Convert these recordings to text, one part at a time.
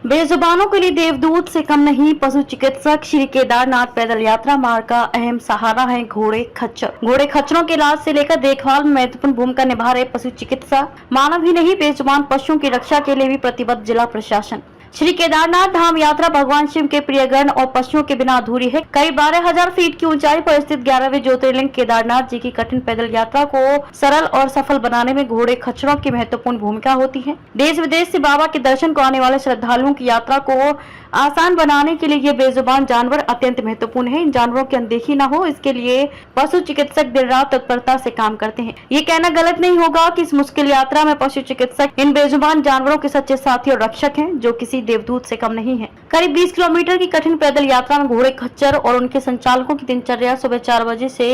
बेजुबानों के लिए देवदूत से कम नहीं, पशु चिकित्सक। श्री केदारनाथ पैदल यात्रा मार्ग का अहम सहारा है घोड़े खच्चर। घोड़े खच्चरों के इलाज से लेकर देखभाल में महत्वपूर्ण भूमिका निभा रहे पशु चिकित्सा। मानव ही नहीं, बेजुबान पशुओं की रक्षा के लिए भी प्रतिबद्ध जिला प्रशासन। श्री केदारनाथ धाम यात्रा भगवान शिव के प्रियगण और पशुओं के बिना अधूरी है। करीब 12,000 फीट की ऊंचाई पर स्थित 11वें ज्योतिर्लिंग केदारनाथ जी की कठिन पैदल यात्रा को सरल और सफल बनाने में घोड़े खच्चरों की महत्वपूर्ण भूमिका होती है। देश विदेश से बाबा के दर्शन को आने वाले श्रद्धालुओं की यात्रा को आसान बनाने के लिए ये बेजुबान जानवर अत्यंत महत्वपूर्ण है। इन जानवरों की अनदेखी न हो, इसके लिए पशु चिकित्सक दिन रात तत्परता से काम करते हैं। ये कहना गलत नहीं होगा कि इस मुश्किल यात्रा में पशु चिकित्सक इन बेजुबान जानवरों के सच्चे साथी और रक्षक हैं, जो किसी देवदूत से कम नहीं है। करीब 20 किलोमीटर की कठिन पैदल यात्रा में घोड़े खच्चर और उनके संचालकों की दिनचर्या सुबह 4 बजे से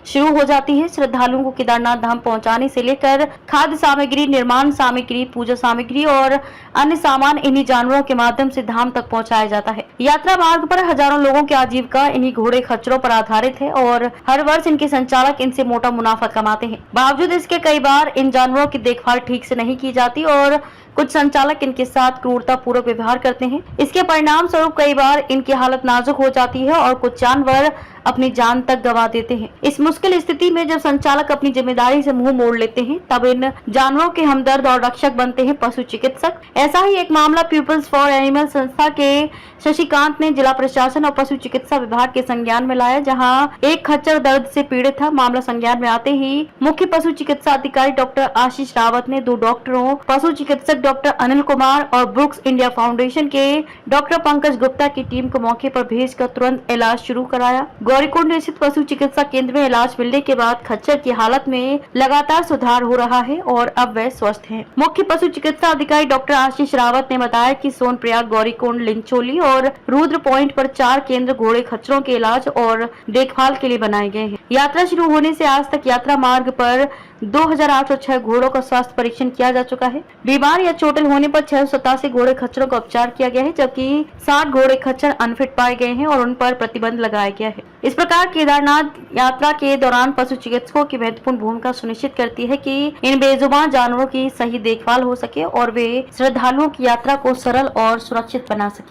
शुरू हो जाती है। श्रद्धालुओं को केदारनाथ धाम पहुंचाने से लेकर खाद्य सामग्री, निर्माण सामग्री, पूजा सामग्री और अन्य सामान इन्हीं जानवरों के माध्यम से धाम तक पहुंचाया जाता है। यात्रा मार्ग पर हजारों लोगों की आजीविका इन्हीं घोड़े खच्चरों पर आधारित है और हर वर्ष इनके संचालक इनसे मोटा मुनाफा कमाते हैं। बावजूद इसके कई बार इन जानवरों की देखभाल ठीक से नहीं की जाती और कुछ संचालक इनके साथ क्रूरता पूर्वक व्यवहार करते हैं। इसके परिणाम स्वरूप कई बार इनकी हालत नाजुक हो जाती है और कुछ जानवर अपनी जान तक गंवा देते हैं। इस मुश्किल स्थिति में जब संचालक अपनी जिम्मेदारी से मुंह मोड़ लेते हैं, तब इन जानवरों के हमदर्द और रक्षक बनते हैं पशु चिकित्सक। ऐसा ही एक मामला पीपल्स फॉर एनिमल संस्था के शशिकांत ने जिला प्रशासन और पशु चिकित्सा विभाग के संज्ञान में लाया, जहां एक खच्चर दर्द से पीड़ित था। मामला संज्ञान में आते ही मुख्य पशु चिकित्सा अधिकारी डॉक्टर आशीष रावत ने 2 डॉक्टरों, पशु चिकित्सक डॉक्टर अनिल कुमार और ब्रुक्स इंडिया फाउंडेशन के डॉक्टर पंकज गुप्ता की टीम को मौके पर भेजकर तुरंत इलाज शुरू कराया। गौरीकुंड स्थित पशु चिकित्सा केंद्र में इलाज मिलने के बाद खच्चर की हालत में लगातार सुधार हो रहा है और अब वह स्वस्थ हैं। मुख्य पशु चिकित्सा अधिकारी डॉक्टर आशीष रावत ने बताया कि सोनप्रयाग, गौरीकुंड, लिंचोली और रुद्र पॉइंट पर 4 केंद्र घोड़े खच्चरों के इलाज और देखभाल के लिए बनाए गए हैं। यात्रा शुरू होने से आज तक यात्रा मार्ग पर 2806 घोड़ों का स्वास्थ्य परीक्षण किया जा चुका है। बीमार या चोटिल होने पर 687 घोड़े खच्चरों का उपचार किया गया है, जबकि 60 घोड़े खच्चर अनफिट पाए गए हैं और उन पर प्रतिबंध लगाया गया है। इस प्रकार केदारनाथ यात्रा के दौरान पशु चिकित्सकों की महत्वपूर्ण भूमिका सुनिश्चित करती है कि इन बेजुबान जानवरों की सही देखभाल हो सके और वे श्रद्धालुओं की यात्रा को सरल और सुरक्षित बना सके।